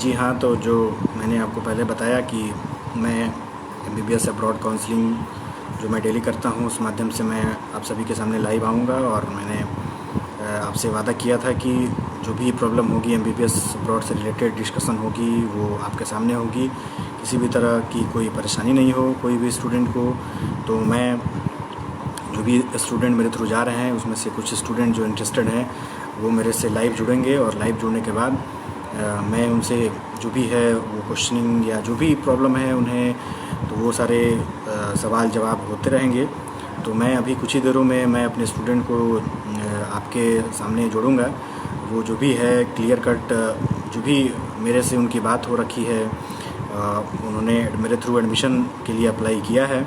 जी हाँ, तो जो मैंने आपको पहले बताया कि मैं एमबीबीएस अब्रॉड काउंसलिंग जो मैं डेली करता हूँ, उस माध्यम से मैं आप सभी के सामने लाइव आऊँगा। और मैंने आपसे वादा किया था कि जो भी प्रॉब्लम होगी एमबीबीएस अब्रॉड से रिलेटेड डिस्कशन होगी, वो आपके सामने होगी। किसी भी तरह की कोई परेशानी नहीं हो कोई भी स्टूडेंट को। तो मैं जो भी स्टूडेंट मेरे थ्रू जा रहे हैं, उसमें से कुछ स्टूडेंट जो इंटरेस्टेड हैं वो मेरे से लाइव जुड़ेंगे, और लाइव जुड़ने के बाद मैं उनसे जो भी है वो क्वेश्चनिंग या जो भी प्रॉब्लम है उन्हें, तो वो सारे सवाल जवाब होते रहेंगे। तो मैं अभी कुछ ही देरों में मैं अपने स्टूडेंट को आपके सामने जोड़ूंगा। वो जो भी है क्लियर कट जो भी मेरे से उनकी बात हो रखी है, उन्होंने मेरे थ्रू एडमिशन के लिए अप्लाई किया है,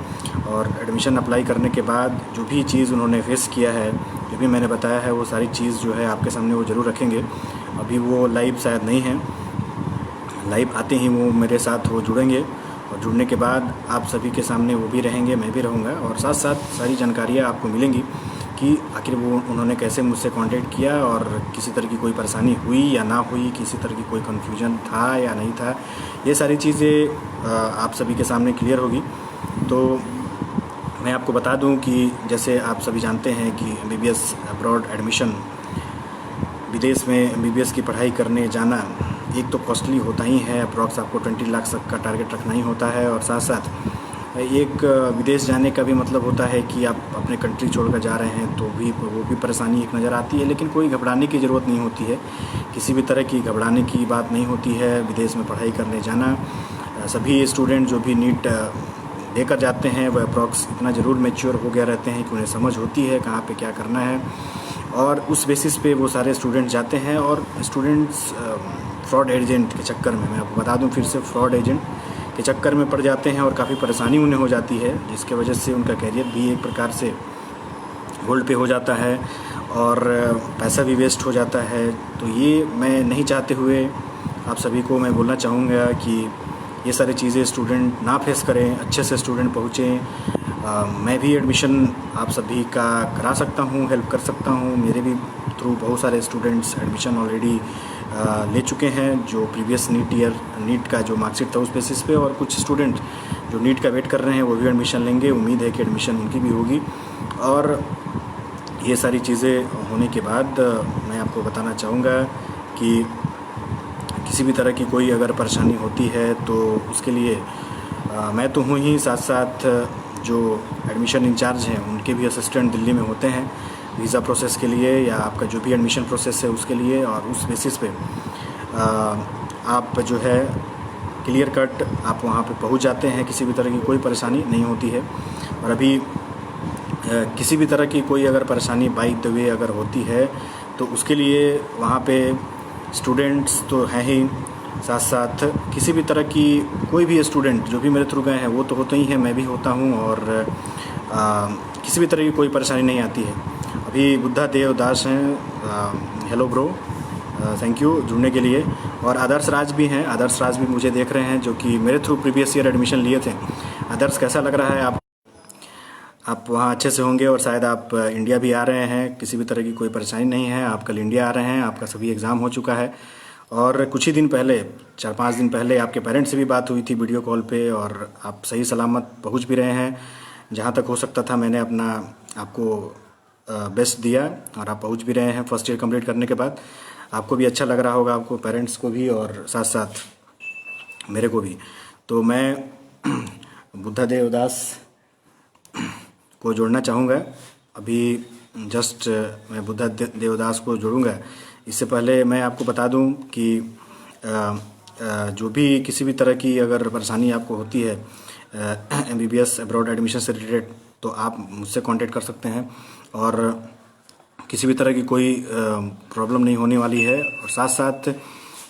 और एडमिशन अप्लाई करने के बाद जो भी चीज़ उन्होंने फेस किया है, जो भी मैंने बताया है, वो सारी चीज़ जो है आपके सामने वो ज़रूर रखेंगे। अभी वो लाइव शायद नहीं हैं, लाइव आते ही वो मेरे साथ वो जुड़ेंगे, और जुड़ने के बाद आप सभी के सामने वो भी रहेंगे, मैं भी रहूँगा, और साथ साथ सारी जानकारियाँ आपको मिलेंगी कि आखिर वो उन्होंने कैसे मुझसे कांटेक्ट किया, और किसी तरह की कोई परेशानी हुई या ना हुई, किसी तरह की कोई कन्फ्यूजन था या नहीं था, ये सारी चीज़ें आप सभी के सामने क्लियर होगी। तो मैं आपको बता दूं कि जैसे आप सभी जानते हैं कि एमबीबीएस अब्रॉड एडमिशन, विदेश में एमबीबीएस की पढ़ाई करने जाना एक तो कॉस्टली होता ही है, अप्रॉक्स आपको 20 लाख तक का टारगेट रखना ही होता है, और साथ साथ एक विदेश जाने का भी मतलब होता है कि आप अपने कंट्री छोड़कर जा रहे हैं, तो भी वो भी परेशानी एक नज़र आती है। लेकिन कोई घबराने की ज़रूरत नहीं होती है, किसी भी तरह की घबराने की बात नहीं होती है विदेश में पढ़ाई करने जाना। सभी स्टूडेंट जो भी नीट देकर जाते हैं वह अप्रॉक्स इतना ज़रूर मैच्योर हो गया रहते हैं कि उन्हें समझ होती है कहाँ पे क्या करना है, और उस बेसिस पे वो सारे स्टूडेंट्स जाते हैं। और स्टूडेंट्स फ्रॉड एजेंट के चक्कर में, मैं आपको बता दूं फिर से, फ्रॉड एजेंट के चक्कर में पड़ जाते हैं, और काफ़ी परेशानी उन्हें हो जाती है, जिसके वजह से उनका कैरियर भी एक प्रकार से होल्ड पे हो जाता है, और पैसा भी वेस्ट हो जाता है। तो ये मैं नहीं चाहते हुए आप सभी को मैं बोलना चाहूँगा कि ये सारी चीज़ें स्टूडेंट ना फेस करें, अच्छे से स्टूडेंट पहुँचें। मैं भी एडमिशन आप सभी का करा सकता हूँ, हेल्प कर सकता हूँ। मेरे भी थ्रू बहुत सारे स्टूडेंट्स एडमिशन ऑलरेडी ले चुके हैं, जो प्रीवियस नीट का जो मार्कशीट था उस बेसिस पे, और कुछ स्टूडेंट जो नीट का वेट कर रहे हैं वो भी एडमिशन लेंगे। उम्मीद है कि एडमिशन उनकी भी होगी। और ये सारी चीज़ें होने के बाद मैं आपको बताना चाहूँगा कि किसी भी तरह की कोई अगर परेशानी होती है तो उसके लिए मैं तो हूँ ही, साथ साथ जो एडमिशन इंचार्ज हैं उनके भी असिस्टेंट दिल्ली में होते हैं वीज़ा प्रोसेस के लिए, या आपका जो भी एडमिशन प्रोसेस है उसके लिए। और उस बेसिस पे आप जो है क्लियर कट आप वहाँ पे पहुँच जाते हैं, किसी भी तरह की कोई परेशानी नहीं होती है। और अभी किसी भी तरह की कोई अगर परेशानी बाई द वे अगर होती है तो उसके लिए वहाँ पे स्टूडेंट्स तो हैं ही, साथ साथ किसी भी तरह की कोई भी स्टूडेंट जो भी मेरे थ्रू गए हैं वो तो होते ही हैं, मैं भी होता हूँ, और किसी भी तरह की कोई परेशानी नहीं आती है। अभी बुद्धा देवदास हैं, हेलो ब्रो, थैंक यू जुड़ने के लिए। और आदर्श राज भी हैं, आदर्श राज भी मुझे देख रहे हैं, जो कि मेरे थ्रू प्रीवियस ईयर एडमिशन लिए थे। आदर्श, कैसा लग रहा है आप वहाँ अच्छे से होंगे, और शायद आप इंडिया भी आ रहे हैं, किसी भी तरह की कोई परेशानी नहीं है, आप कल इंडिया आ रहे हैं, आपका सभी एग्ज़ाम हो चुका है। और कुछ ही दिन पहले, 4-5 दिन पहले आपके पेरेंट्स से भी बात हुई थी वीडियो कॉल पे, और आप सही सलामत पहुँच भी रहे हैं। जहाँ तक हो सकता था मैंने अपना आपको बेस्ट दिया, और आप पहुँच भी रहे हैं फर्स्ट ईयर कंप्लीट करने के बाद। आपको भी अच्छा लग रहा होगा, आपको, पेरेंट्स को भी, और साथ साथ मेरे को भी। तो मैं बुद्धा देवदास को जोड़ना चाहूँगा। अभी जस्ट मैं बुद्धा देवदास को जोड़ूंगा। इससे पहले मैं आपको बता दूं कि जो भी किसी भी तरह की अगर परेशानी आपको होती है एमबीबीएस अब्रॉड एडमिशन से रिलेटेड, तो आप मुझसे कांटेक्ट कर सकते हैं, और किसी भी तरह की कोई प्रॉब्लम नहीं होने वाली है। और साथ साथ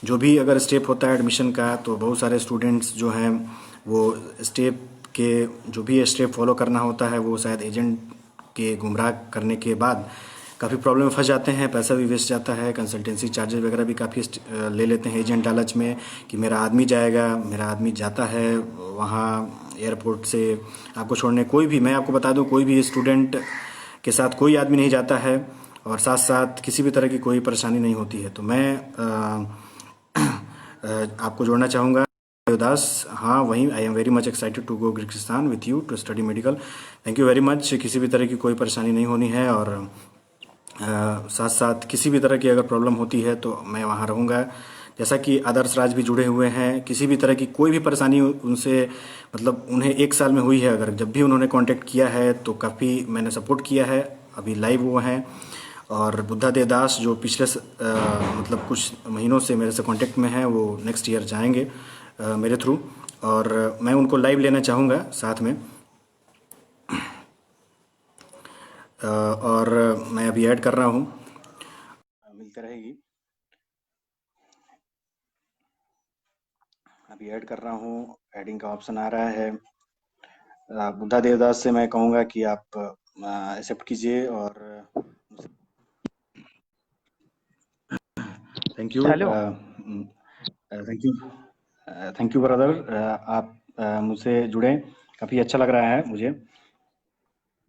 जो भी अगर स्टेप होता है एडमिशन का, तो बहुत सारे स्टूडेंट्स जो हैं वो स्टेप के जो भी स्टेप फॉलो करना होता है वो शायद एजेंट के गुमराह करने के बाद काफ़ी प्रॉब्लम में फंस जाते हैं, पैसा भी वेस्ट जाता है, कंसल्टेंसी चार्जेस वगैरह भी काफ़ी ले लेते हैं एजेंट लालच में कि मेरा आदमी जाएगा, मेरा आदमी जाता है वहाँ एयरपोर्ट से आपको छोड़ने। कोई भी, मैं आपको बता दूं, कोई भी स्टूडेंट के साथ कोई आदमी नहीं जाता है, और साथ साथ किसी भी तरह की कोई परेशानी नहीं होती है। तो मैं आपको जोड़ना चाहूँगा देवदास। हाँ वहीं, I am very much excited to go Kyrgyzstan with you to study medical. Thank you very much. किसी भी तरह की कोई परेशानी नहीं होनी है, और साथ साथ किसी भी तरह की अगर प्रॉब्लम होती है तो मैं वहाँ रहूँगा। जैसा कि आदर्श राज भी जुड़े हुए हैं, किसी भी तरह की कोई भी परेशानी उनसे, मतलब उन्हें 1 साल में हुई है, अगर जब भी उन्होंने कांटेक्ट किया है तो काफ़ी मैंने सपोर्ट किया है। अभी लाइव वो हैं। और बुद्धा देवदास जो पिछले मतलब कुछ महीनों से मेरे से कांटेक्ट में हैं, वो नेक्स्ट ईयर जाएंगे मेरे थ्रू, और मैं उनको लाइव लेना चाहूँगा साथ में। और मैं अभी ऐड कर रहा हूँ, मिलते रहेगी। अभी ऐड कर रहा हूँ, एडिंग का ऑप्शन आ रहा है। बुद्धा देवदास से मैं कहूँगा कि आप एक्सेप्ट कीजिए, और thank you. Hello. Thank you, thank you brother. आप मुझसे जुड़े, काफ़ी अच्छा लग रहा है मुझे।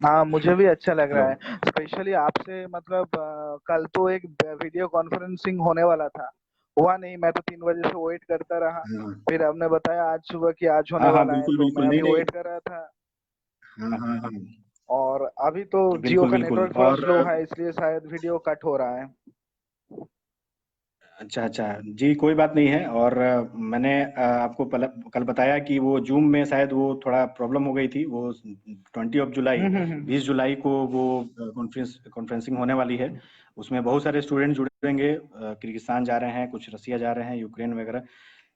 हाँ, मुझे भी अच्छा लग हेलो। रहा है, स्पेशली आपसे। मतलब कल तो एक वीडियो कॉन्फ्रेंसिंग होने वाला था, हुआ नहीं। मैं तो 3 बजे से वेट करता रहा। हाँ फिर आपने बताया आज सुबह कि आज होने हाँ हाँ, वाला है, बिल्कुल तो बिल्कुल, मैं नहीं अभी नहीं, वेट कर रहा था। हाँ हाँ हाँ, और अभी तो जियो बिल्कुल का बिल्कुल। नेटवर्क थोड़ा और स्लो है, इसलिए शायद वीडियो कट हो रहा है। अच्छा अच्छा जी, कोई बात नहीं है। और मैंने आपको कल बताया कि वो जूम में शायद वो थोड़ा प्रॉब्लम हो गई थी। वो 20 जुलाई, हम्म। 20 जुलाई को वो कॉन्फ्रेंसिंग होने वाली है। उसमें बहुत सारे स्टूडेंट जुड़ेंगे, किर्गिस्तान जा रहे हैं, कुछ रसिया जा रहे हैं, यूक्रेन वगैरह।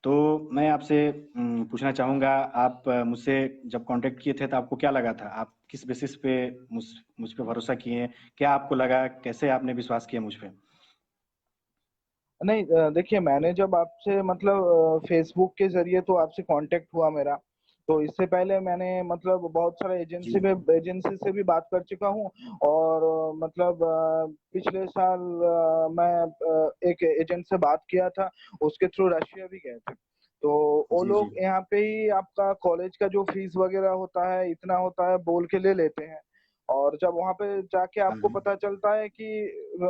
तो मैं आपसे पूछना चाहूँगा, आप मुझसे जब कांटेक्ट किए थे तो आपको क्या लगा था? आप किस बेसिस पे मुझ मुझ पे भरोसा किए? क्या आपको लगा, कैसे आपने विश्वास किया मुझ पे? नहीं, देखिए, मैंने जब आपसे मतलब फेसबुक के जरिए तो आपसे कांटेक्ट हुआ मेरा। तो इससे पहले मैंने मतलब बहुत सारे जी एजेंसी से भी बात कर चुका हूँ। और मतलब पिछले साल मैं एक एजेंट से बात किया था, उसके थ्रू रशिया भी गए थे। तो वो जी जी। लोग यहाँ पे ही आपका कॉलेज का जो फीस वगैरह होता है, इतना होता है बोल के ले लेते हैं। और जब वहां पे जाके हाँ आपको हाँ पता चलता है कि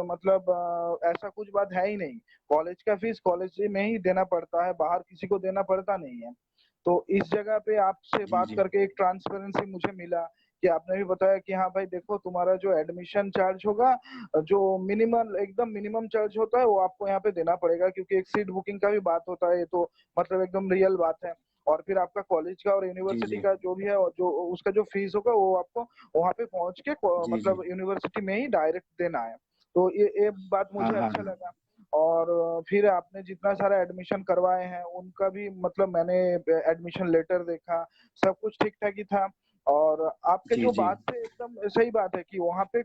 मतलब ऐसा कुछ बात है ही नहीं। कॉलेज का फीस कॉलेज में ही देना पड़ता है, बाहर किसी को देना पड़ता नहीं है। तो इस जगह पे आपसे जी बात जी। करके एक ट्रांसपेरेंसी मुझे मिला, कि आपने भी बताया कि हाँ भाई देखो, तुम्हारा जो एडमिशन चार्ज होगा, जो मिनिमम एकदम मिनिमम चार्ज होता है, वो आपको यहाँ पे देना पड़ेगा, क्योंकि एक सीट बुकिंग का भी बात होता है। ये तो मतलब एकदम रियल बात है। और फिर आपका कॉलेज का और जी यूनिवर्सिटी जी। का जो भी है, और जो उसका जो फीस होगा, वो आपको वहाँ पे पहुंच के जी जी। मतलब यूनिवर्सिटी में ही डायरेक्ट देना है। तो ये बात हाँ मुझे हाँ अच्छा हाँ। लगा। और फिर आपने जितना सारा एडमिशन करवाए हैं उनका भी मतलब मैंने एडमिशन लेटर देखा, सब कुछ ठीक ठाक ही था। और आपके जी जो जी। बात से एकदम सही बात है कि वहाँ पे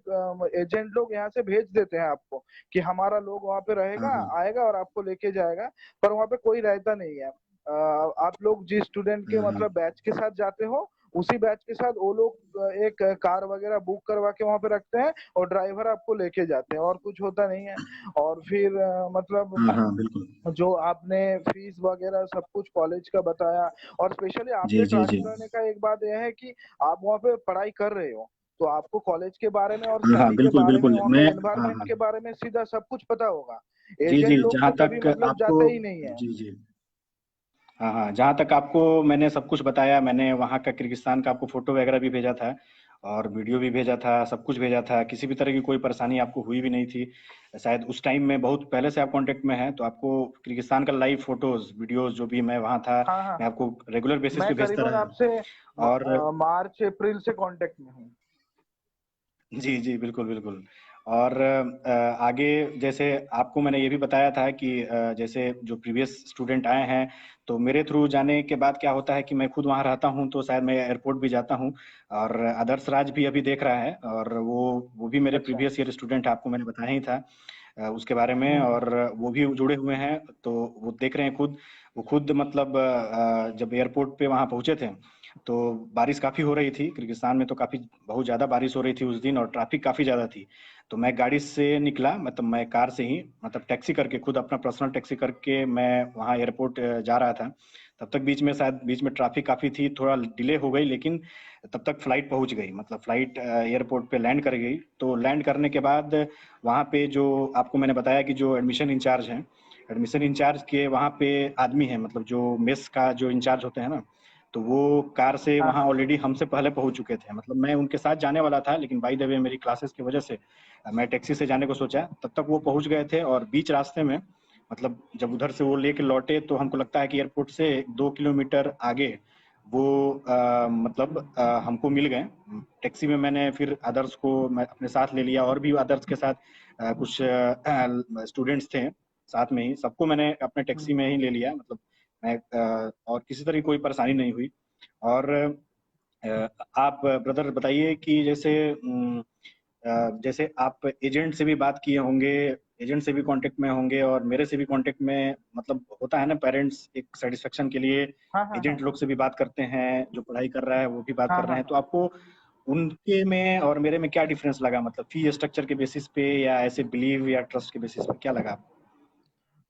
एजेंट लोग यहाँ से भेज देते हैं आपको, कि हमारा लोग वहाँ पे हाँ रहेगा, हाँ आएगा और आपको लेके जाएगा। पर वहाँ पे कोई रहता नहीं है। आप लोग जिस स्टूडेंट के हाँ हाँ। मतलब बैच के साथ जाते हो, उसी बैच के साथ वो लोग एक कार वगैरह बुक करवा के वहाँ पे रखते हैं, और ड्राइवर आपको लेके जाते हैं, और कुछ होता नहीं है। और फिर मतलब हाँ हाँ, बिल्कुल। जो आपने फीस वगैरह सब कुछ कॉलेज का बताया, और स्पेशली जी आपसे जी जी। ट्रांसफर होने का एक बात यह है कि आप वहाँ पे पढ़ाई कर रहे हो, तो आपको कॉलेज के बारे में और हाँ हाँ, स्टडी के बिल्कुल बारे में, बिल्कुल। वहाँ मैं, पे हाँ एनवायरनमेंट हाँ, के बारे में सीधा सब कुछ पता होगा। जी जी, एजेंट लोग जहाँ तो कभी तक मतलब आपको, जाते ही नहीं है। जी जी, हाँ हाँ, जहाँ तक आपको मैंने सब कुछ बताया, मैंने वहाँ का किर्गिस्तान का आपको फोटो वगैरह भी भेजा था, और वीडियो भी भेजा था, सब कुछ भेजा था। किसी भी तरह की कोई परेशानी आपको हुई भी नहीं थी। शायद उस टाइम में बहुत पहले से आप कांटेक्ट में हैं, तो आपको किर्गिस्तान का लाइव फोटोज वीडियोज जो भी मैं वहाँ था, हाँ हाँ मैं हाँ। आपको रेगुलर बेसिस मैं पे भेजता करीबन रहा। आपसे और मार्च अप्रैल से कांटेक्ट में हूँ। जी जी, बिल्कुल बिल्कुल। और आगे जैसे आपको मैंने ये भी बताया था कि जैसे जो प्रीवियस स्टूडेंट आए हैं, तो मेरे थ्रू जाने के बाद क्या होता है कि मैं खुद वहाँ रहता हूँ, तो शायद मैं एयरपोर्ट भी जाता हूँ। और आदर्श राज भी अभी देख रहा है, और वो भी मेरे अच्छा। प्रीवियस ईयर स्टूडेंट है, आपको मैंने बताया ही था उसके बारे में। हम्म। और वो भी जुड़े हुए हैं, तो वो देख रहे हैं खुद। वो खुद मतलब जब एयरपोर्ट पे वहाँ पहुंचे थे, तो बारिश काफ़ी हो रही थी किर्गिस्तान में, तो काफ़ी बहुत ज़्यादा बारिश हो रही थी उस दिन, और ट्रैफिक काफ़ी ज़्यादा थी। तो मैं गाड़ी से निकला, मतलब मैं कार से ही, मतलब टैक्सी करके, खुद अपना पर्सनल टैक्सी करके मैं वहाँ एयरपोर्ट जा रहा था। तब तक बीच में, शायद बीच में ट्रैफिक काफ़ी थी, थोड़ा डिले हो गई, लेकिन तब तक फ्लाइट पहुंच गई, मतलब फ्लाइट एयरपोर्ट पे लैंड कर गई। तो लैंड करने के बाद वहाँ पे जो आपको मैंने बताया कि जो एडमिशन इंचार्ज हैं, एडमिशन इंचार्ज के वहाँ पे आदमी है, मतलब जो मेस का जो इंचार्ज होते हैं ना, तो वो कार से हाँ वहाँ हाँ ऑलरेडी हमसे पहले पहुँच चुके थे। मतलब मैं उनके साथ जाने वाला था, लेकिन बाय द वे मेरी क्लासेस की वजह से मैं टैक्सी से जाने को सोचा, तब तक वो पहुँच गए थे। और बीच रास्ते में, मतलब जब उधर से वो लेके लौटे, तो हमको लगता है कि एयरपोर्ट से 2 किलोमीटर आगे वो मतलब हमको मिल गए टैक्सी में। मैंने फिर अदर्स को मैं अपने साथ ले लिया, और भी अदर्स के साथ कुछ स्टूडेंट्स थे साथ में ही, सबको मैंने अपने टैक्सी हम्म। में ही ले लिया। मतलब मैं और किसी तरह की कोई परेशानी नहीं हुई। और आप ब्रदर बताइए कि जैसे आप एजेंट से भी बात किए होंगे, एजेंट से भी कांटेक्ट में होंगे, और मेरे से भी कांटेक्ट में, मतलब होता है ना, पेरेंट्स एक सेटिस्फेक्शन के लिए हाँ हाँ हाँ एजेंट लोग से भी बात करते हैं, जो पढ़ाई कर रहा है वो भी बात हाँ कर रहे हाँ हैं। तो हाँ। आपको उनके में और मेरे में क्या डिफरेंस लगा, मतलब फी स्ट्रक्चर के बेसिस पे, या ऐसे बिलीव या ट्रस्ट के बेसिस पे क्या लगा आपको?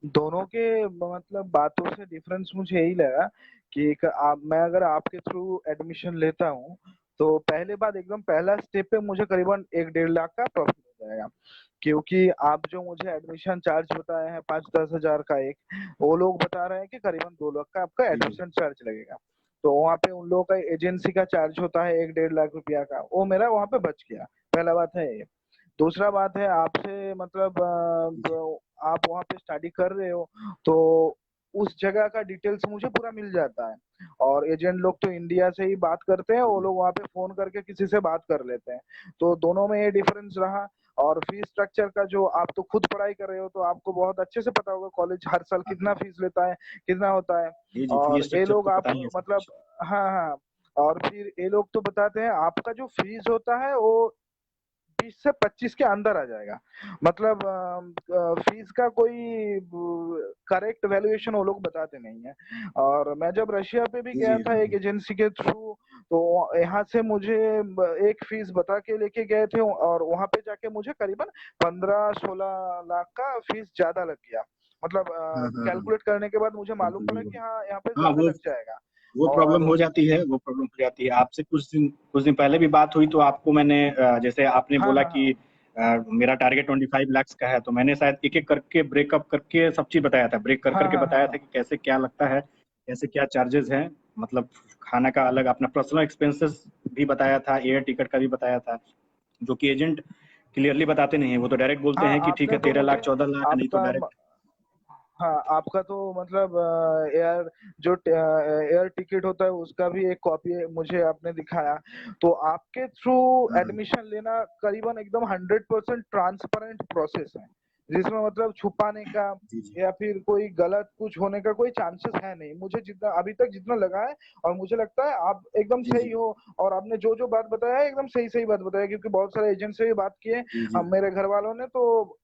दोनों के मतलब बातों से डिफरेंस मुझे यही लगा कि एक मैं अगर आपके थ्रू एडमिशन लेता हूँ तो पहले बात एकदम पहला स्टेप पे मुझे करीबन 1-1.5 लाख का प्रॉफिट हो जाएगा। क्योंकि आप जो मुझे एडमिशन चार्ज बताए हैं 5-10 हजार का एक, वो लोग बता रहे हैं कि करीबन 2 लाख का आपका बिल्कुल। एडमिशन चार्ज लगेगा। तो वहाँ पे उन लोगों का एजेंसी का चार्ज होता है 1-1.5 लाख रुपया का, वो मेरा वहाँ पे बच गया। पहला बात है ये। दूसरा बात है आपसे मतलब जी आप वहाँ पे स्टडी कर रहे हो तो उस जगह का डिटेल्स मुझे पूरा मिल जाता है। और एजेंट लोग तो इंडिया से ही बात करते हैं, वो जी लोग वहाँ पे फोन करके किसी से बात कर लेते हैं। तो दोनों में ये डिफरेंस रहा। और फीस स्ट्रक्चर का जो आप तो खुद पढ़ाई कर रहे हो तो आपको बहुत अच्छे से पता होगा कॉलेज हर साल हाँ कितना हाँ। फीस लेता है, कितना होता है। जी जी, फी और ये स्ट्रक्चर लोग तो आप पता ही है सब मतलब कुछ। हाँ हाँ। और फिर ये लोग तो बताते हैं आपका जो फीस होता है वो 20 से 25 के अंदर आ जाएगा। मतलब फीस का कोई करेक्ट वैल्यूएशन वो लोग बताते नहीं है। और मैं जब रशिया पे भी जी गया जी था एक बिल्कुल। एजेंसी के थ्रू, तो यहाँ से मुझे एक फीस बता के लेके गए थे और वहां पे जाके मुझे करीबन 15-16 लाख का फीस ज्यादा लग गया। मतलब हाँ हाँ हाँ, कैलकुलेट करने के बाद मुझे मालूम बिल्कुल पड़ा बिल्कुल। कि हाँ यहाँ पे हाँ, ज्यादा लग जाएगा। वो प्रॉब्लम और हो जाती है, वो प्रॉब्लम हो जाती है। आपसे कुछ दिन पहले भी बात हुई, तो आपको मैंने जैसे आपने हाँ बोला हाँ कि हाँ मेरा टारगेट 25 लाख का है, तो मैंने शायद एक एक करके ब्रेकअप करके सब चीज बताया था, ब्रेक कर हाँ करके हाँ हाँ बताया था हाँ कि कैसे क्या लगता है, कैसे क्या चार्जेस हैं। मतलब खाना का अलग, अपना पर्सनल एक्सपेंसेस भी बताया था, एयर टिकट का भी बताया था, जो कि एजेंट क्लियरली बताते नहीं है। वो तो डायरेक्ट बोलते हाँ। हैं कि ठीक आपने है तो 13 लाख मुझे 14 लाख, नहीं तो आपका डायरेक्ट। हाँ आपका तो मतलब एयर जो एयर टिकट होता है उसका भी एक कॉपी मुझे आपने दिखाया। तो आपके थ्रू हाँ हाँ। एडमिशन लेना करीबन एकदम 100% ट्रांसपेरेंट प्रोसेस है, जिसमें मतलब छुपाने का जी जी या फिर कोई गलत कुछ होने का कोई चांसेस है नहीं, मुझे जितना अभी तक जितना लगा है। और मुझे लगता है आप एकदम जी सही जी हो। और आपने जो जो बात बताया है एकदम सही सही बात बताया, क्योंकि बहुत सारे एजेंट से भी बात किए जी जी। हम मेरे घर वालों ने तो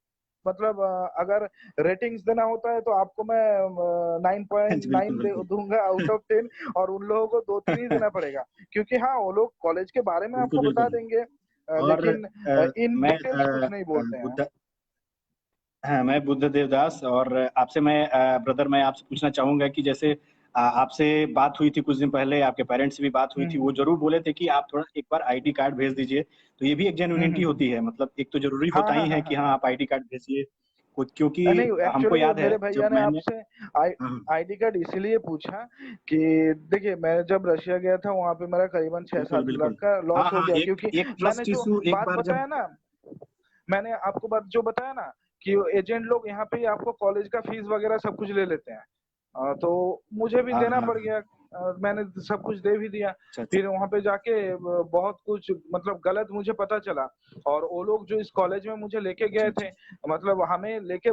मतलब अगर रेटिंग्स देना होता है तो आपको मैं नाइन पॉइंट जी नाइन बिल्कुल बिल्कुल। दूंगा आउट ऑफ 10। और उन लोगों को 2-3 ही देना पड़ेगा, क्योंकि हाँ वो लोग कॉलेज के बारे में बिल्कुल आपको बता बिल्कुल। देंगे और लेकिन इन मैं डिटेल्स कुछ नहीं बोलते हैं। बुद्ध, हाँ, मैं बुद्ध देवदास। और आपसे मैं ब्रदर, मैं आपसे पूछना चाहूंगा कि जैसे आपसे बात हुई थी कुछ दिन पहले, आपके पेरेंट्स से भी बात हुई थी, हम्म वो जरूर बोले थे कि आप थोड़ा एक बार आईडी कार्ड भेज दीजिए। तो ये भी एक जेन्युइनिटी हम्म। होती है, मतलब एक तो जरूरी हाँ होता हाँ ही हाँ है कि हाँ हाँ हाँ। आप आईडी कार्ड भेजिए। क्योंकि नहीं हमको एक्चुअली याद है मेरे भैया जब ने मैंने, आपसे हाँ आईडी कार्ड इसीलिए पूछा कि देखिए मैं जब रशिया गया था वहां पे मेरा करीबन छह बिल्कुल सात बिल्कुल। लाख का हाँ लॉस हो हाँ, गया, एक क्योंकि एक मैंने ट्रस्ट जो इशू एक बात बार जब, बताया ना, मैंने आपको बात जो बताया ना कि एजेंट लोग यहाँ पे ही आपको कॉलेज का फीस वगैरह सब कुछ ले लेते हैं। तो मुझे भी हाँ देना हाँ पड़ हाँ, गया। मैंने सब कुछ दे भी दिया। अच्छा अच्छा। फिर वहां पे जाके बहुत कुछ मतलब गलत मुझे पता चला। और वो लोग जो इस कॉलेज में मुझे लेके अच्छा गए अच्छा। थे, मतलब हमें लेके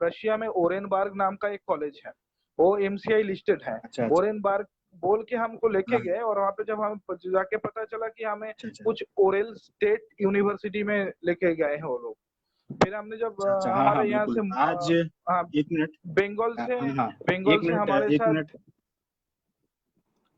रशिया में ओरेनबार्ग नाम का एक कॉलेज है, वो एमसीआई लिस्टेड है। अच्छा अच्छा। ओरेनबार्ग बोल के हमको लेके हाँ, गए और वहां पे जब हम जाके पता चला कि हमें अच्छा अच्छा। कुछ ओरेल स्टेट यूनिवर्सिटी में लेके गए हैं वो लोग। फिर हमने जब अच्छा अच्छा, हाँ हाँ हमारे यहाँ से बिल्कुल। आज हाँ, एक मिनट, बंगाल से हाँ हाँ, बंगाल एक से मिनट, हमारे एक साथ मिनट,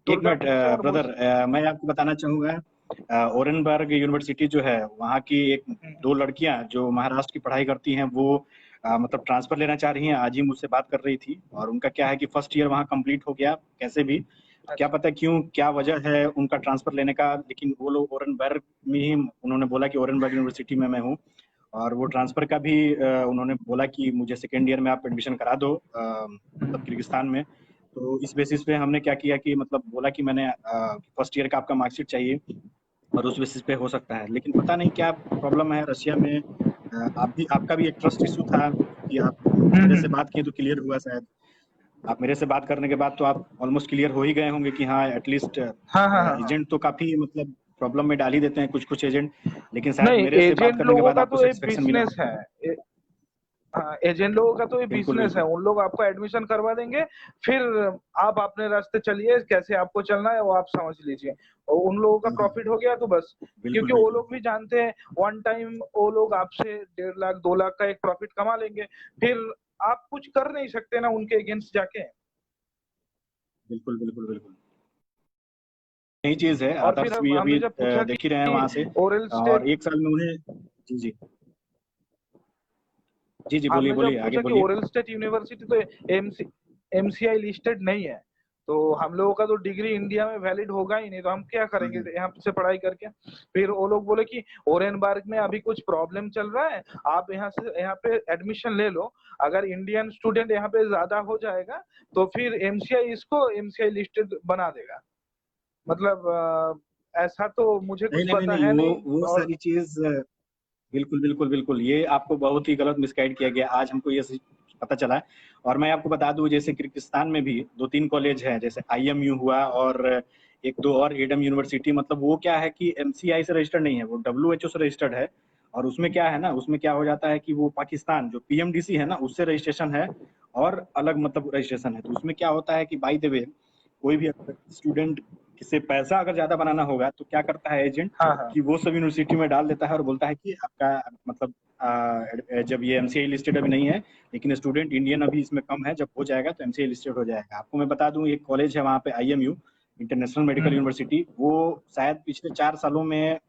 एक मिनट। दुर्गापुर से और ब्रदर, मैं आपको बताना चाहूँगा, ओरेनबर्ग यूनिवर्सिटी जो है, वहाँ की एक दो लड़कियां जो महाराष्ट्र की पढ़ाई करती हैं, वो मतलब ट्रांसफर लेना चाह रही हैं। आज ही मुझसे बात कर रही थी, और उनका क्या है कि फर्स्ट ईयर वहाँ कंप्लीट हो गया कैसे भी। तो क्या अच्छा पता क्यों, क्या वजह है उनका ट्रांसफर लेने का, लेकिन वो लोग ओरेनबर्ग में ही, उन्होंने बोला कि ओरेनबर्ग यूनिवर्सिटी में मैं हूँ। और वो ट्रांसफ़र का भी उन्होंने बोला कि मुझे सेकेंड ईयर में आप एडमिशन करा दो मतलब किर्गिस्तान में। तो इस बेसिस पे हमने क्या किया कि मतलब बोला कि मैंने फर्स्ट ईयर का आपका मार्कशीट चाहिए और उस बेसिस पे हो सकता है। लेकिन पता नहीं क्या प्रॉब्लम है रशिया में। आपका भी एक ट्रस्ट इशू था कि आप मेरे से बात किए तो क्लियर हुआ शायद। आप मेरे से बात करने के बाद तो आप ऑलमोस्ट क्लियर हो ही गए होंगे कि हाँ एटलीस्ट हाँ हाँ हाँ हाँ। एजेंट तो काफ़ी मतलब प्रॉब्लम में डाल ही देते हैं कुछ-कुछ एजेंट। लेकिन शायद नहीं, मेरे से बात एजेंट करने के लोगों बाद का आपको तो एक सैटिस्फैक्शन मिला बिजनेस होगा। है। हाँ, एजेंट लोगों का तो ये बिल्कुल, बिजनेस है। बिल्कुल। उन लोग आपको एडमिशन करवा देंगे, फिर आप अपने रास्ते चलिए, कैसे आपको चलना है वो आप समझ लीजिए। और उन लोगों का हाँ, हाँ। प्रॉफिट हो गया तो बस, बिल्कुल, क्योंकि वो बिल्कुल। लोग भी जानते हैं वन टाइम वो लोग आपसे 1.5 लाख 2 लाख का एक प्रॉफिट कमा लेंगे, फिर आप कुछ कर नहीं सकते ना उनके अगेंस्ट जाके। बिल्कुल, बिल्कुल, बिल्कुल। यही चीज़ है, और फिर अदर्स भी हमने अभी जब पूछा देख ही रहे हैं कि वहाँ से ओरल और स्टेट 1 साल में उन्हें जी, जी। जी, जी, बोलिए, हमने जब बोलिए, आगे पूछा कि बोलिए। ओरल स्टेट यूनिवर्सिटी तो एमसीआई लिस्टेड नहीं है, तो हम लोगों का तो डिग्री इंडिया में वैलिड होगा ही नहीं, तो हम क्या हाँ, करेंगे हाँ। यहाँ से पढ़ाई करके। फिर वो लोग बोले कि ओरेनबर्ग में अभी कुछ प्रॉब्लम चल रहा है, आप यहाँ पे एडमिशन ले लो, अगर इंडियन स्टूडेंट यहाँ पे ज्यादा हो जाएगा तो फिर एमसीआई इसको एमसीआई लिस्टेड बना देगा। मतलब ऐसा तो मुझे नहीं, कुछ नहीं, नहीं, पता नहीं, है नहीं। वो और सारी चीज़ बिल्कुल, बिल्कुल, बिल्कुल। ये आपको बहुत ही गलत मिसगाइड किया गया। आज हमको ये पता चला है और मैं आपको बता दूँ जैसे किर्गिस्तान में भी 2-3 कॉलेज हैं, जैसे आईएमयू हुआ और 1-2 और एडम यूनिवर्सिटी मतलब वो क्या है कि एमसीआई से रजिस्टर्ड नहीं है, वो डब्ल्यूएचओ से रजिस्टर्ड है और उसमें क्या है ना, उसमें क्या हो जाता है कि वो पाकिस्तान जो पीएमडीसी है ना, उससे रजिस्ट्रेशन है और अलग मतलब रजिस्ट्रेशन है। तो उसमें क्या होता है कि बाय द वे कोई भी अगर स्टूडेंट से पैसा अगर ज़्यादा बनाना होगा, तो क्या करता है एजेंट हाँ हाँ। कि वो सब यूनिवर्सिटी में डाल देता है और बोलता है कि आपका मतलब जब ये एमसीआई लिस्टेड अभी नहीं है, लेकिन स्टूडेंट इंडियन अभी इसमें कम है, जब हो जाएगा तो एमसीआई लिस्टेड हो जाएगा। आपको मैं बता दूँ एक कॉलेज है वहाँ पे आईएमयू, इंटरनेशनल मेडिकल हम्म। यूनिवर्सिटी, वो शायद पिछले 4 सालों में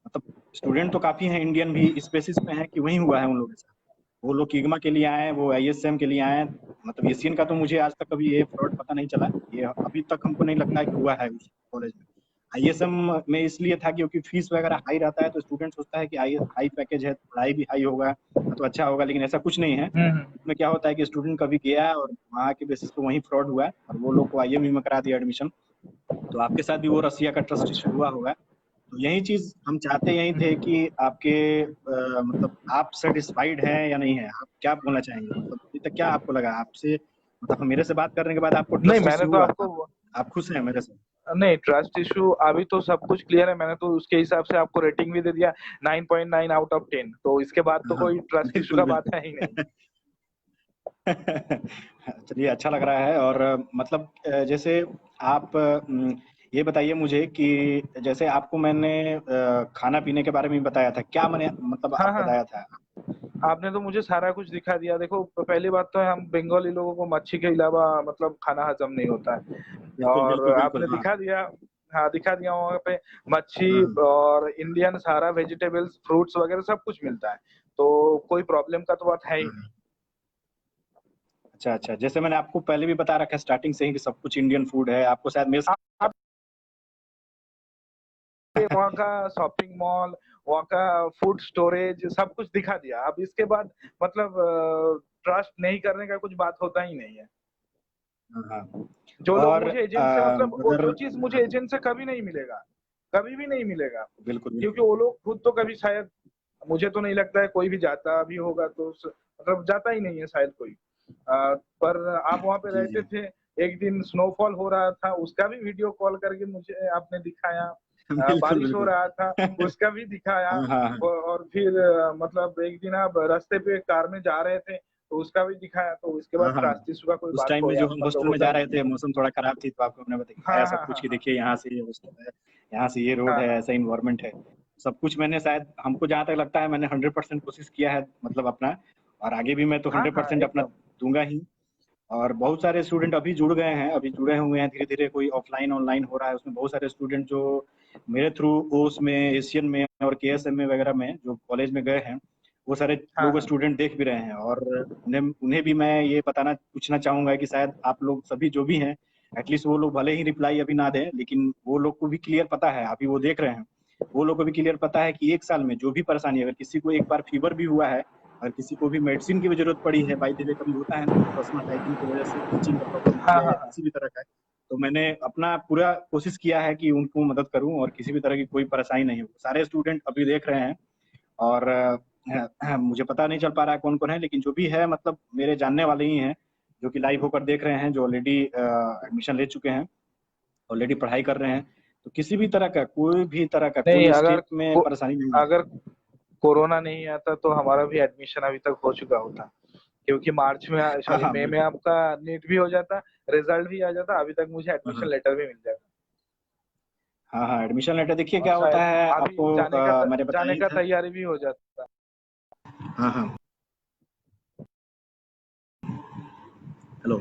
मतलब स्टूडेंट तो काफ़ी हैं इंडियन भी, इस बेसिस पे हैं कि वहीं हुआ है उन लोगों के साथ। वो लोग किग्मा के लिए आए हैं, वो आईएसएम के लिए आए हैं, मतलब एशियन का तो मुझे आज तक कभी ये फ्रॉड पता नहीं चला। ये अभी तक हमको नहीं लगता है कि हुआ है उस कॉलेज में। आईएसएम में इसलिए था क्योंकि फीस वगैरह हाई रहता है, तो स्टूडेंट सोचता है कि हाई पैकेज है, पढ़ाई भी हाई होगा, तो अच्छा होगा, लेकिन ऐसा कुछ नहीं है। हम्म। उसमें क्या होता है कि स्टूडेंट कभी गया और वहाँ के बेसिस पे वहीं फ्रॉड हुआ है और वो लोग को आईएमयू में करा दिया एडमिशन। तो आपके साथ भी वो रसिया का ट्रस्ट इश्यू अच्छा। हुआ होगा। तो यही चीज़ हम चाहते यही थे कि आपके मतलब आप सैटिस्फाइड हैं या नहीं हैं? आप क्या बोलना चाहेंगे? मतलब अभी तक क्या आपको लगा आपसे मतलब मेरे से बात करने के बाद आपको नहीं, ट्रस्ट मैंने इश्यू तो हुआ, आपको आप खुश हैं मेरे से? नहीं, ट्रस्ट इशू अभी तो सब कुछ क्लियर है। मैंने तो उसके हिसाब से आपको रेटिंग भी दे दिया 9.9 आउट ऑफ 10। तो इसके बाद तो हाँ, कोई ट्रस्ट इशू बिल्कुल, का बात बिल्कुल। है ही नहीं। चलिए अच्छा लग रहा है और मतलब जैसे आप ये बताइए मुझे कि जैसे आपको मैंने खाना-पीने के बारे में भी बताया था, क्या मैंने मतलब हाँ आप हाँ बताया हाँ। था? आपने तो मुझे सारा कुछ दिखा दिया। देखो, पहली बात तो है हम बंगाली लोगों को मच्छी के अलावा मतलब खाना हजम नहीं होता है। बिल्कुल, और बिल्कुल, आपने बिल्कुल, हाँ। दिखा दिया। हाँ, दिखा दिया वहाँ पे मच्छी हाँ, हाँ। और इंडियन सारा वेजिटेबल्स फ्रूट्स वगैरह सब कुछ मिलता है, तो कोई प्रॉब्लम का तो बात है ही हाँ, नहीं। हाँ। अच्छा, अच्छा। जैसे मैंने आपको पहले भी बता रखा है स्टार्टिंग से ही कि सब कुछ इंडियन फूड है, आपको शायद मेल्स आप वहाँ का शॉपिंग मॉल, वहाँ का फूड स्टोरेज सब कुछ दिखा दिया। अब इसके बाद मतलब ट्रस्ट नहीं करने का कुछ बात होता ही नहीं है। हाँ, हाँ। जो लोग और मुझे एजेंट से मतलब वो अगर जो चीज मुझे हाँ, एजेंट से कभी नहीं मिलेगा, कभी भी नहीं मिलेगा, बिल्कुल, क्योंकि बिल्कुल। वो लोग खुद तो कभी शायद, मुझे तो नहीं लगता है कोई भी जाता भी होगा तो मतलब जाता ही नहीं है शायद कोई। पर आप वहाँ पे जी, रहते जी। थे, एक दिन स्नोफॉल हो रहा था, उसका भी वीडियो कॉल करके मुझे आपने दिखाया। बिल्कुल, बारिश हो बिल्कुल। रहा था, उसका भी दिखाया। हाँ, हाँ, हाँ। और फिर मतलब एक दिन आप रास्ते पे कार में जा रहे थे, तो उसका भी दिखाया। तो इसके बाद हाँ, हाँ। रास्ते का कोई उस बात टाइम हो में या जो हम मतलब हॉस्टल में होता जा ही रहे नहीं। थे, मौसम थोड़ा खराब थी, तो आपको हमने दिखाया हाँ सब हाँ कुछ हाँ कि हाँ देखिए यहाँ से ये हॉस्टल है, यहाँ से ये रोड हाँ है, हाँ ऐसा एनवायरनमेंट है। सब कुछ मैंने शायद हमको जहाँ तक लगता है मैंने 100% कोशिश किया है मतलब अपना और आगे भी मैं तो हाँ हाँ 100% अपना एकदम। दूँगा ही। और बहुत सारे स्टूडेंट अभी जुड़ गए हैं, अभी जुड़े हुए हैं धीरे-धीरे कोई ऑफ़लाइन, ऑनलाइन हो रहा है। उसमें बहुत सारे स्टूडेंट जो मेरे थ्रू ओस में, एशियन में और केएसएम में वगैरह में जो कॉलेज में गए हैं, वो सारे हाँ लोग हाँ स्टूडेंट देख भी रहे हैं और उन्हें उन्हें भी मैं ये बताना पूछना चाहूँगा कि शायद आप लोग सभी जो भी हैं, एटलीस्ट वो लोग भले ही रिप्लाई अभी ना दें, लेकिन वो लोग को भी क्लियर पता है, अभी वो देख रहे हैं। वो लोग को भी क्लियर पता है कि 1 साल में जो भी परेशानी, अगर किसी को एक बार फीवर भी हुआ है, अगर किसी को भी मेडिसिन की भी ज़रूरत पड़ी है, बाय द वे कभी होता है ना कि अस्थमा टाइफाइड की वजह से इचिंग का प्रॉब्लम हो हाँ गया या हाँ हाँ। किसी भी तरह का है, तो मैंने अपना पूरा कोशिश किया है कि उनको मदद करूँ और किसी भी तरह की कोई परेशानी नहीं हो। सारे स्टूडेंट अभी देख रहे हैं और मुझे पता नहीं चल पा रहा है कौन-कौन है, लेकिन जो भी है मतलब मेरे जानने वाले ही हैं, जो कि लाइव होकर देख रहे हैं, जो ऑलरेडी एडमिशन ले चुके हैं, ऑलरेडी पढ़ाई कर रहे हैं। तो किसी भी तरह का, कोई भी तरह का, नहीं, कोई स्टेप में परेशानी नहीं है। अगर कोरोना नहीं आता तो हमारा भी एडमिशन अभी तक हो चुका होता, क्योंकि मार्च में, हाँ, सॉरी हाँ, मई में बिल्कुल। आपका नीट भी हो जाता, रिजल्ट भी आ जाता, अभी तक मुझे हाँ, एडमिशन हाँ। लेटर भी मिल जाता। हाँ, हाँ, एडमिशन लेटर देखिए और क्या होता शायद है अभी आपको, मैंने बताया जाने ही का था। तैयारी भी हो जाता। हाँ, हाँ। हेलो,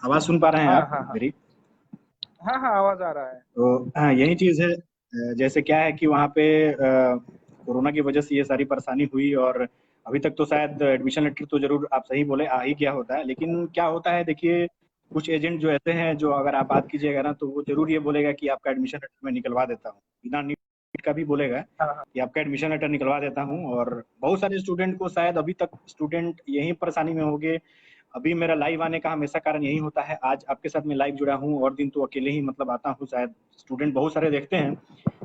आवाज़ सुन पा रहे हैं हाँ आप हाँ हाँ। मेरी? हाँ हाँ, आवाज आ रहा है। तो हाँ, यही चीज़ है। जैसे क्या है कि वहाँ पे कोरोना की वजह से ये सारी परेशानी हुई और अभी तक तो शायद एडमिशन लेटर तो ज़रूर आप सही बोले आ ही गया होता है। लेकिन क्या होता है देखिए, कुछ एजेंट जो ऐसे हैं जो अगर आप बात कीजिएगा ना तो वो ज़रूर ये बोलेगा कि आपका एडमिशन लेटर मैं निकलवा देता हूँ। बिना नीट का भी बोलेगा हाँ हाँ। कि आपका एडमिशन लेटर निकलवा देता हूँ। और बहुत सारे स्टूडेंट को शायद अभी तक स्टूडेंट यही परेशानी में होंगे। अभी मेरा लाइव आने का हमेशा कारण यही होता है, आज आपके साथ मैं लाइव जुड़ा हूँ और दिन तो अकेले ही मतलब आता हूँ, शायद स्टूडेंट बहुत सारे देखते हैं।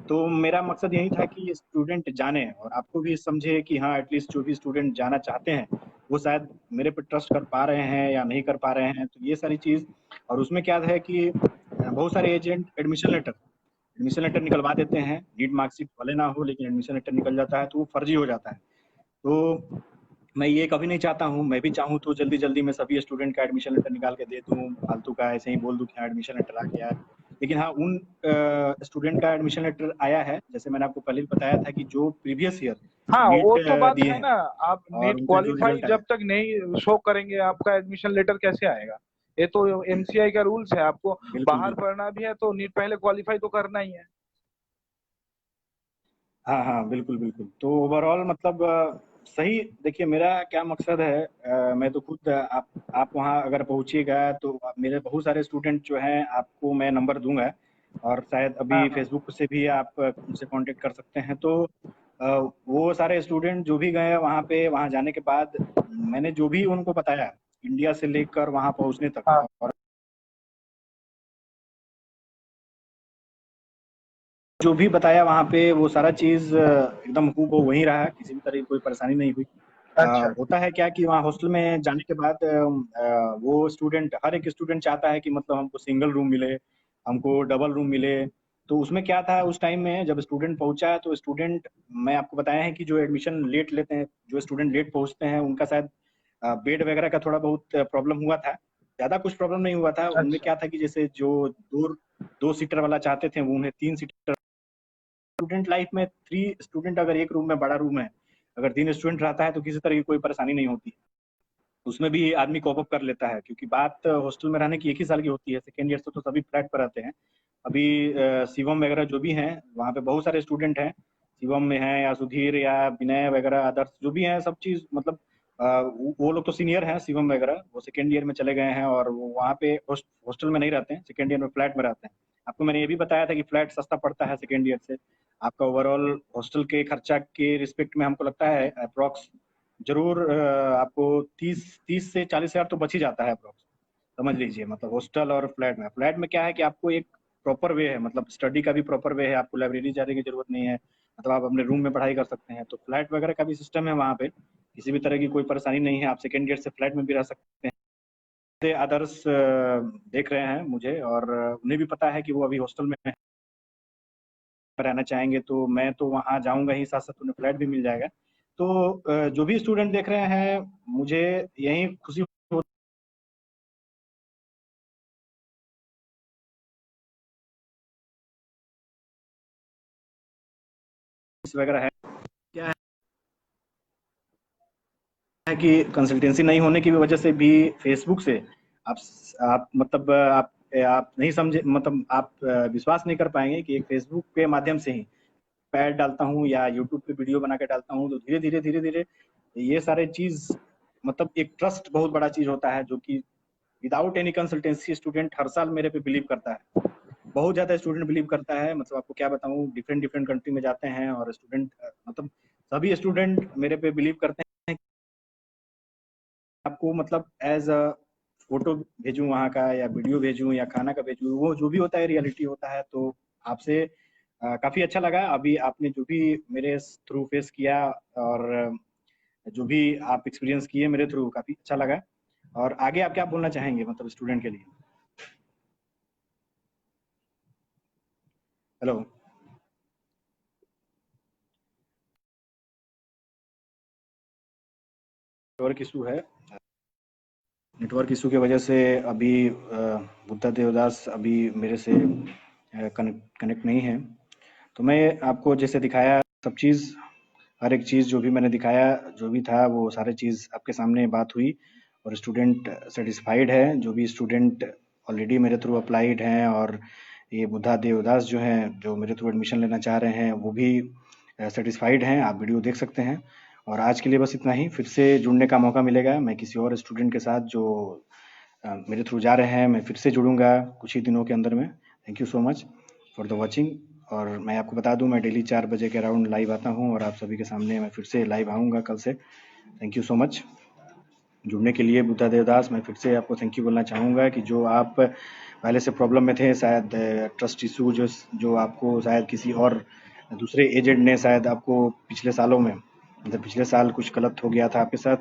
तो मेरा मकसद यही था कि स्टूडेंट जाने और आपको भी समझे कि हाँ एटलीस्ट जो भी स्टूडेंट जाना चाहते हैं वो शायद मेरे पे ट्रस्ट कर पा रहे हैं या नहीं कर पा रहे हैं, तो ये सारी चीज़। और उसमें क्या है कि बहुत सारे एजेंट एडमिशन लेटर निकलवा देते हैं, नीट मार्कशीट भले ना हो लेकिन एडमिशन लेटर निकल जाता है तो वो फर्जी हो जाता है। तो मैं ये कभी नहीं चाहता हूँ, मैं भी चाहूँ तो जल्दी-जल्दी मैं सभी स्टूडेंट का एडमिशन लेटर निकाल के दे दूँ, फालतू का ऐसे ही बोल दूँ कि हाँ, एडमिशन लेटर आ गया है। लेकिन हाँ, उन स्टूडेंट का एडमिशन लेटर आया है, जैसे मैंने आपको पहले भी बताया था कि जो प्रीवियस ईयर हाँ, नीट वो तो बात दिए है हैं ना। आप और नीट उनका जो क्वालिफाई रिजल्ट आया। जब तक नहीं शो करेंगे, आपका एडमिशन लेटर कैसे आएगा? ये तो एमसीआई का रूल्स है, आपको बिल्कुल, बाहर बिल्कुल। पढ़ना भी है तो नीट पहले क्वालिफाई तो करना ही है। हाँ, हाँ, बिल्कुल, बिल्कुल। तो ओवरऑल मतलब सही देखिए मेरा क्या मकसद है, मैं तो खुद आप वहाँ अगर पहुँचिएगा तो मेरे बहुत सारे स्टूडेंट जो हैं आपको मैं नंबर दूँगा और शायद हाँ अभी हाँ। फ़ेसबुक से भी आप उनसे कॉन्टैक्ट कर सकते हैं। तो वो सारे स्टूडेंट जो भी गए हैं वहाँ पे, वहाँ जाने के बाद मैंने जो भी उनको बताया, इंडिया से लेकर वहाँ पहुँचने तक, हाँ और जो भी बताया वहाँ पे वो सारा चीज़ एकदम हूबहू वहीं रहा, किसी भी तरह की कोई परेशानी नहीं हुई। अच्छा। होता है क्या कि वहाँ हॉस्टल में जाने के बाद वो स्टूडेंट, हर एक स्टूडेंट चाहता है कि मतलब हमको सिंगल रूम मिले, हमको डबल रूम मिले। तो उसमें क्या था उस टाइम में जब स्टूडेंट पहुँचा तो स्टूडेंट, मैं आपको बताया है कि जो एडमिशन लेट लेते हैं, जो स्टूडेंट लेट पहुँचते हैं उनका शायद बेड वगैरह का थोड़ा बहुत प्रॉब्लम हुआ था। ज़्यादा कुछ प्रॉब्लम नहीं हुआ था, उनमें अच्छा। क्या था कि जैसे जो 2 सीटर वाला चाहते थे वो उन्हें 3 सीटर। स्टूडेंट लाइफ में 3 स्टूडेंट अगर एक रूम में, बड़ा रूम है, अगर 3 स्टूडेंट रहता है तो किसी तरह की कोई परेशानी नहीं होती। उसमें भी आदमी कोप अप कर लेता है क्योंकि बात हॉस्टल में रहने की 1 ही साल की होती है, सेकंड ईयर से तो सभी फ्लैट पर रहते हैं। अभी शिवम वगैरह जो भी हैं, वहाँ पे बहुत सारे स्टूडेंट हैं, शिवम में हैं या सुधीर या विनय वगैरह, अदर्स जो भी हैं, सब चीज़ मतलब वो लोग तो सीनियर हैं, शिवम वगैरह, वो सेकंड ईयर में चले गए हैं और वो वहाँ पे हॉस्टल में नहीं रहते हैं, सेकंड ईयर में फ्लैट में रहते हैं। आपको मैंने ये भी बताया था कि फ्लैट सस्ता पड़ता है सेकंड ईयर से। आपका ओवरऑल हॉस्टल के खर्चा के रिस्पेक्ट में हमको लगता है अप्रॉक्स ज़रूर आपको 30 से 40 हज़ार तो बच ही जाता है अप्रॉक्स, समझ लीजिए। मतलब हॉस्टल और फ्लैट में क्या है कि आपको एक प्रॉपर वे है, मतलब स्टडी का भी प्रॉपर वे है, आपको लाइब्रेरी जाने की जरूरत नहीं है, मतलब आप अपने रूम में पढ़ाई कर सकते हैं। तो फ्लैट वगैरह का भी सिस्टम है वहाँ पे, किसी भी तरह की कोई परेशानी नहीं है, आप सेकेंड ईयर से फ्लैट में भी रह सकते हैं। अदर्स देख रहे हैं मुझे और उन्हें भी पता है कि वो अभी हॉस्टल में रहना चाहेंगे, तो मैं तो वहाँ जाऊँगा ही, साथ-साथ उन्हें फ्लैट भी मिल जाएगा। तो जो भी स्टूडेंट देख रहे हैं, मुझे यही खुशी वगैरह है, क्या है कि कंसल्टेंसी नहीं होने की वजह से भी फेसबुक से आप मतलब आप नहीं समझे, मतलब आप विश्वास नहीं कर पाएँगे कि एक फेसबुक के माध्यम से ही ऐड डालता हूँ या यूट्यूब पे वीडियो बना के डालता हूँ, तो धीरे-धीरे ये सारे चीज़, मतलब एक ट्रस्ट बहुत बड़ा चीज़ होता है जो कि विदाउट एनी कंसल्टेंसी स्टूडेंट हर साल मेरे पे बिलीव करता है। बहुत ज़्यादा स्टूडेंट बिलीव करता है, मतलब आपको क्या बताऊँ, डिफरेंट डिफरेंट कंट्री में जाते हैं और स्टूडेंट मतलब सभी स्टूडेंट मेरे पे बिलीव करते हैं। आपको मतलब एज अ फोटो भेजूं वहाँ का, या वीडियो भेजूं, या खाना का भेजूं, वो जो भी होता है रियलिटी होता है। तो आपसे काफी अच्छा लगा अभी आपने जो भी मेरे थ्रू फेस किया, और जो भी आप एक्सपीरियंस किए मेरे थ्रू, काफी अच्छा लगा। और आगे आप क्या बोलना चाहेंगे मतलब स्टूडेंट के लिए? हेलो। नेटवर्क इशू है, नेटवर्क इशू की वजह से अभी बुद्धा देवदास अभी मेरे से कनेक्ट नहीं है। तो मैं आपको जैसे दिखाया सब चीज़, हर एक चीज़ जो भी मैंने दिखाया, जो भी था वो सारे चीज़ आपके सामने बात हुई, और स्टूडेंट सेटिस्फाइड है। जो भी स्टूडेंट ऑलरेडी मेरे थ्रू अप्लाइड हैं, और ये बुद्धा देवदास जो हैं जो मेरे थ्रू एडमिशन लेना चाह रहे हैं, वो भी सेटिस्फाइड हैं। आप वीडियो देख सकते हैं। और आज के लिए बस इतना ही। फिर से जुड़ने का मौका मिलेगा, मैं किसी और स्टूडेंट के साथ जो मेरे थ्रू जा रहे हैं, मैं फिर से जुड़ूंगा कुछ ही दिनों के अंदर में। Thank you so much for the watching. और मैं आपको बता दूं, मैं डेली 4 बजे के अराउंड लाइव आता हूं, और आप सभी के सामने मैं फिर से लाइव आऊंगा कल से। थैंक यू सो मच जुड़ने के लिए। बुद्धा देवदास, मैं फिर से आपको थैंक यू बोलना चाहूँगा कि जो आप पहले से प्रॉब्लम में थे, शायद ट्रस्ट इशू जो आपको शायद किसी और दूसरे एजेंट ने शायद आपको पिछले सालों में, मतलब पिछले साल कुछ गलत हो गया था आपके साथ,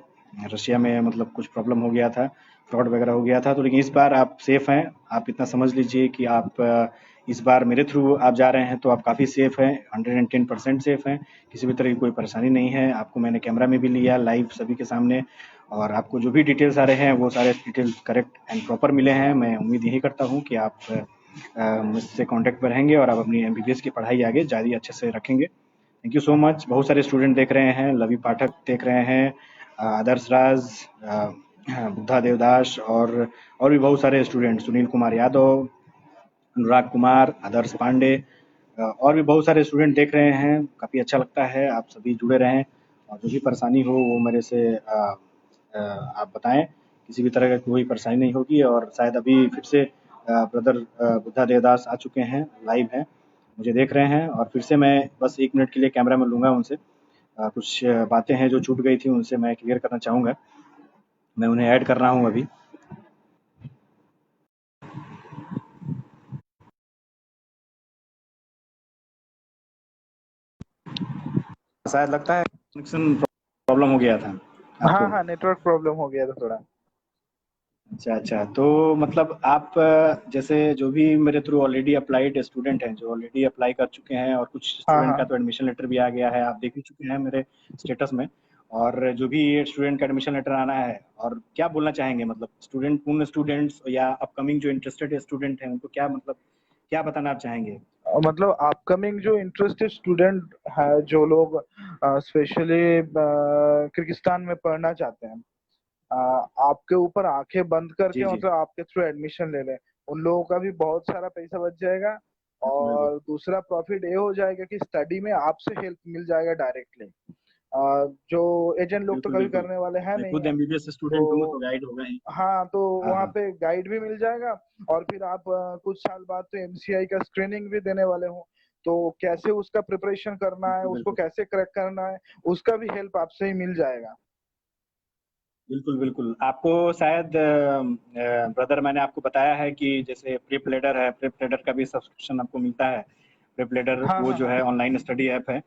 रशिया में मतलब कुछ प्रॉब्लम हो गया था, फ्रॉड वगैरह हो गया था। तो लेकिन इस बार आप सेफ़ हैं। आप इतना समझ लीजिए कि आप इस बार मेरे थ्रू आप जा रहे हैं तो आप काफ़ी सेफ़ हैं, 110% सेफ़ हैं। किसी भी तरह की कोई परेशानी नहीं है। आपको मैंने कैमरा में भी लिया लाइव सभी के सामने, और आपको जो भी डिटेल्स आ रहे हैं वो सारे डिटेल्स करेक्ट एंड प्रॉपर मिले हैं। मैं उम्मीद यही करता हूँ कि आप मुझसे कांटेक्ट पर रहेंगे, और आप अपनी एमबीबीएस की पढ़ाई आगे जारी अच्छे से रखेंगे। Thank you so much. बहुत सारे स्टूडेंट देख रहे हैं, लवी पाठक देख रहे हैं, आदर्श राज, बुद्धा देवदास, और भी बहुत सारे स्टूडेंट, सुनील कुमार यादव, अनुराग कुमार, आदर्श पांडे, और भी बहुत सारे स्टूडेंट देख रहे हैं। काफ़ी अच्छा लगता है, आप सभी जुड़े रहें, और जो भी परेशानी हो वो मेरे से आप बताएं। किसी भी तरह का कोई परेशानी नहीं होगी। और शायद अभी फिर से ब्रदर बुद्धा देवदास आ चुके हैं, लाइव हैं, मुझे देख रहे हैं। और फिर से मैं बस 1 मिनट के लिए कैमरा में लूँगा उनसे, कुछ बातें हैं जो छूट गई थी उनसे मैं क्लियर करना चाहूँगा। मैं उन्हें ऐड कर रहा हूँ अभी। शायद लगता है कनेक्शन प्रॉब्लम हो गया था हाँ आपको। हाँ, नेटवर्क प्रॉब्लम हो गया था थोड़ा। अच्छा अच्छा, तो मतलब आप जैसे जो भी मेरे थ्रू ऑलरेडी अप्लाइड स्टूडेंट हैं, जो ऑलरेडी अप्लाई कर चुके हैं, और कुछ हाँ स्टूडेंट का हाँ। तो एडमिशन लेटर भी आ गया है, आप देख ही चुके हैं मेरे स्टेटस में। और जो भी स्टूडेंट का एडमिशन लेटर आना है, और क्या बोलना चाहेंगे मतलब स्टूडेंट, उन स्टूडेंट्स या अपकमिंग जो इंटरेस्टेड स्टूडेंट हैं, उनको क्या मतलब क्या बताना आप चाहेंगे? मतलब अपकमिंग जो इंटरेस्टेड स्टूडेंट है, जो लोग स्पेशली किर्गिस्तान में पढ़ना चाहते हैं, अ, आपके ऊपर आंखें बंद जी करके जी, मतलब आपके थ्रू एडमिशन ले लें। उन लोगों का भी बहुत सारा पैसा बच जाएगा। बिल्कुल बिल्कुल और दूसरा प्रॉफिट ये हो जाएगा कि स्टडी में आपसे हेल्प मिल जाएगा डायरेक्टली, जो एजेंट लोग तो बिल्कुल कभी बिल्कुल। करने वाले हैं मैं नहीं खुद है। एमबीबीएस स्टूडेंट हूँ, तो तो गाइड होगा ही। हाँ, तो हाँ वहाँ हाँ, पे गाइड भी मिल जाएगा। और फिर आप कुछ साल बाद तो एमसीआई का स्क्रीनिंग भी देने वाले हो। तो कैसे उसका प्रिपरेशन करना है, बिल्कुल उसको बिल्कुल। कैसे क्रैक करना है, उसका भी हेल्प आपसे ही मिल जाएगा। बिल्कुल, बिल्कुल। आपको शायद ब्रदर मैंने आपको बताया है कि जैसे प्रेप लीडर है, प्रेप लीडर का भी सब्सक्रिप्शन आपको मिलता है। प्रेप लीडर हाँ वो हाँ जो हाँ। है ऑनलाइन स्टडी ऐप है,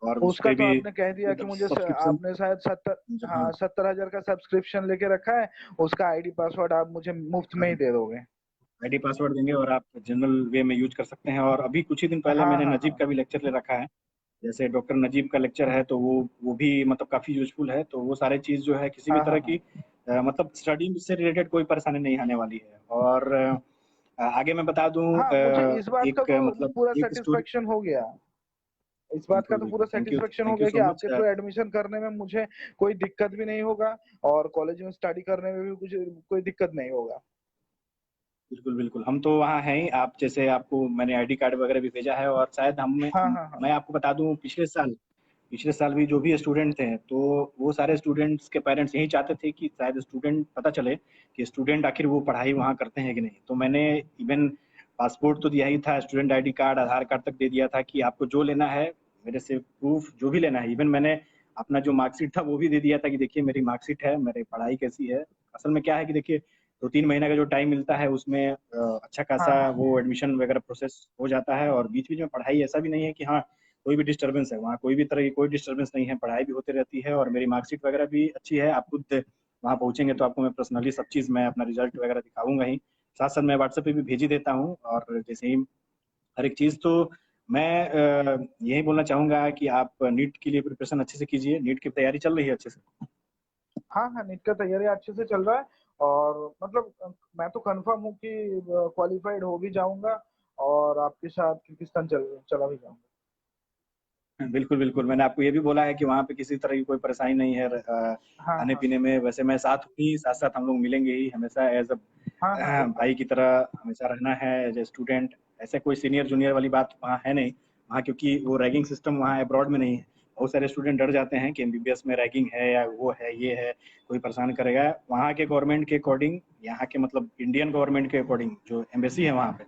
और उस उसका पे तो भी आपने कह दिया कि मतलब मुझे सब्सक्रिप्शन, आपने शायद 70, हाँ, हाँ 70,000 का सब्सक्रिप्शन लेके रखा है। उसका आईडी पासवर्ड आप मुझे मुफ्त में ही दे दोगे। आईडी पासवर्ड देंगे और आप जनरल वे में यूज़ कर सकते हैं। और अभी कुछ ही दिन पहले हाँ मैंने हाँ नजीब हाँ का भी लेक्चर ले रखा है। जैसे डॉक्टर नजीब का लेक्चर है, तो वो भी मतलब काफ़ी यूज़फुल है। तो वो सारी चीज़ जो है किसी भी हाँ तरह हाँ की हाँ। मतलब स्टडी से रिलेटेड कोई परेशानी नहीं आने वाली है। और आगे मैं बता दूँ, हाँ, मुझे इस बात का एक तो मतलब पूरा एक स्टोरी। सेटिस्फेक्शन हो गया। इस बात का बिल्कुल तो पूरा बिल्कुल, सेटिस्फेक्शन हो थैंक यू गया कि सो मच। आपके थ्रू एडमिशन करने में मुझे कोई दिक्कत भी नहीं होगा। और कॉलेज में स्टडी करने में भी कुछ कोई दिक्कत नहीं होगा। बिल्कुल बिल्कुल, हम तो वहाँ हैं ही। आप जैसे आपको मैंने आईडी कार्ड वगैरह भी भेजा है, और शायद हाँ हाँ हाँ। मैं आपको बता दूं, पिछले साल भी जो भी स्टूडेंट थे, तो वो सारे स्टूडेंट्स के पेरेंट्स यही चाहते थे कि शायद स्टूडेंट पता चले कि स्टूडेंट आखिर वो पढ़ाई वहाँ करते हैं कि नहीं। तो मैंने इवन पासपोर्ट तो दिया ही था, स्टूडेंट आईडी कार्ड, आधार कार्ड तक दे दिया था कि आपको जो लेना है मेरे से प्रूफ जो भी लेना है। इवन मैंने अपना जो मार्कशीट था वो भी दे दिया था कि देखिए मेरी मार्कशीट है, मेरी पढ़ाई कैसी है। असल में क्या है कि देखिए 2-3 महीने का जो टाइम मिलता है उसमें अच्छा हाँ खासा हाँ वो एडमिशन वगैरह प्रोसेस हो जाता है, और बीच-बीच में पढ़ाई ऐसा भी नहीं है कि हाँ, कोई भी डिस्टर्बेंस है, वहाँ कोई भी तरह की कोई डिस्टर्बेंस नहीं है, पढ़ाई भी होती रहती है और मेरी मार्कशीट वगैरह भी अच्छी है। आप खुद वहाँ पहुँचेंगे तो आपको मैं पर्सनली सब चीज़ मैं अपना रिजल्ट वगैरह दिखाऊँगा ही। साथ-साथ मैं व्हाट्सएप पे भी भेज ही देता हूँ, और जैसे ही हर एक चीज़ तो मैं यही बोलना चाहूँगा कि आप नीट के लिए प्रिपरेशन अच्छे से कीजिए। नीट की तैयारी चल रही है अच्छे से? हाँ हाँ, नीट का तैयारी अच्छे से चल रहा है और मतलब मैं तो कंफर्म हूँ कि क्वालिफाइड हो भी जाऊंगा और आपके साथ किर्गिस्तान चला भी जाऊंगा। बिल्कुल, बिल्कुल। मैंने आपको ये भी बोला है कि वहाँ पे किसी तरह की कोई परेशानी नहीं है हाँ हाँ खाने-पीने में। वैसे मैं साथ हूँ ही, साथ-साथ हम लोग मिलेंगे ही हमेशा एज़ अ हाँ हाँ बिल्कुल। भाई की तरह हमेशा रहना है एज़ अ स्टूडेंट। ऐसे कोई सीनियर जूनियर वाली बात वहाँ है नहीं। वहाँ क्योंकि वो रैगिंग सिस्टम वहाँ अब्रॉड में नहीं है। बहुत सारे स्टूडेंट डर जाते हैं कि एमबीबीएस में रैगिंग है या वो है, ये है, कोई परेशान करेगा। वहाँ के गवर्नमेंट के अकॉर्डिंग, यहाँ के मतलब इंडियन गवर्नमेंट के अकॉर्डिंग जो एम्बेसी है वहाँ पे,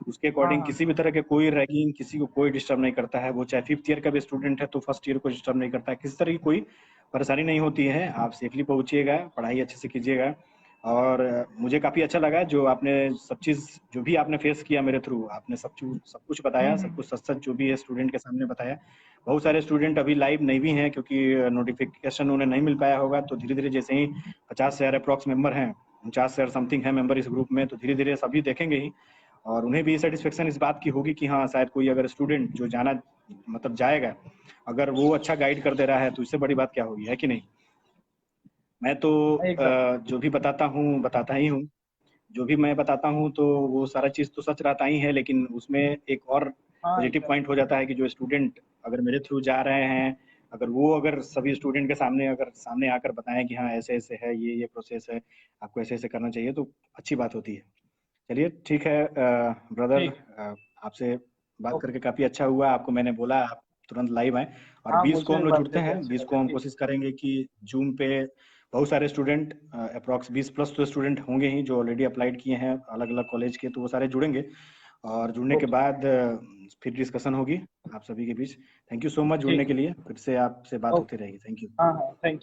उसके हाँ अकॉर्डिंग हाँ किसी भी तरह के कोई रैगिंग किसी को कोई डिस्टर्ब नहीं करता है। वो चाहे 5th ईयर का भी स्टूडेंट है तो फर्स्ट ईयर को डिस्टर्ब नहीं करता है। किसी तरह की कोई परेशानी नहीं होती है। आप सेफली पहुँचिएगा, पढ़ाई अच्छे से कीजिएगा। और मुझे काफ़ी अच्छा लगा जो आपने सब चीज़ जो भी आपने फेस किया मेरे थ्रू, आपने सब कुछ बताया, सब हम्म। कुछ सच-सच जो भी है स्टूडेंट के सामने बताया। बहुत सारे स्टूडेंट अभी लाइव नहीं भी हैं क्योंकि नोटिफ़िकेशन उन्हें नहीं मिल पाया होगा, तो धीरे-धीरे जैसे ही 50 से अप्रॉक्स मेंबर हैं, 49 से समथिंग है मेंबर इस ग्रुप में, तो धीरे-धीरे सभी देखेंगे ही। और उन्हें भी सेटिस्फेक्शन इस बात की होगी कि हाँ, शायद कोई अगर स्टूडेंट जो जाना मतलब जाएगा, अगर वो अच्छा गाइड कर दे रहा है तो इससे बड़ी बात क्या होगी, है कि नहीं? मैं तो एकदम। जो भी बताता हूँ, बताता ही हूँ। जो भी मैं बताता हूँ तो वो सारा चीज़ तो सच रहता ही है, लेकिन उसमें एक और हाँ पॉजिटिव एकदम। पॉइंट हो जाता है कि जो स्टूडेंट अगर मेरे थ्रू जा रहे हैं, अगर सभी स्टूडेंट के सामने अगर सामने आकर बताएँ कि हाँ, ऐसे-ऐसे है, ये प्रोसेस है, आपको ऐसे-ऐसे करना चाहिए, तो अच्छी बात होती है। चलिए ठीक है ब्रदर, ठीक। आपसे बात ओके। करके काफ़ी अच्छा हुआ। आपको मैंने बोला आप तुरंत लाइव आएँ, और हाँ 20 को मुझे हम भी लोग बात जुड़ते करके हैं। अच्छा 20 लगा। को हम ठीक। कोशिश करेंगे कि ज़ूम पे बहुत सारे स्टूडेंट अप्रॉक्स 20 प्लस तो स्टूडेंट होंगे ही जो ऑलरेडी अप्लाइड किए हैं अलग-अलग कॉलेज के, तो वो सारे जुड़ेंगे, और जुड़ने के ओके। बाद फिर डिस्कशन होगी आप सभी के बीच। थैंक यू सो मच जुड़ने ठीक के है। लिए। फिर से आपसे बात होती ओके। रहेगी। Thank you. हाँ हाँ, थैंक यू।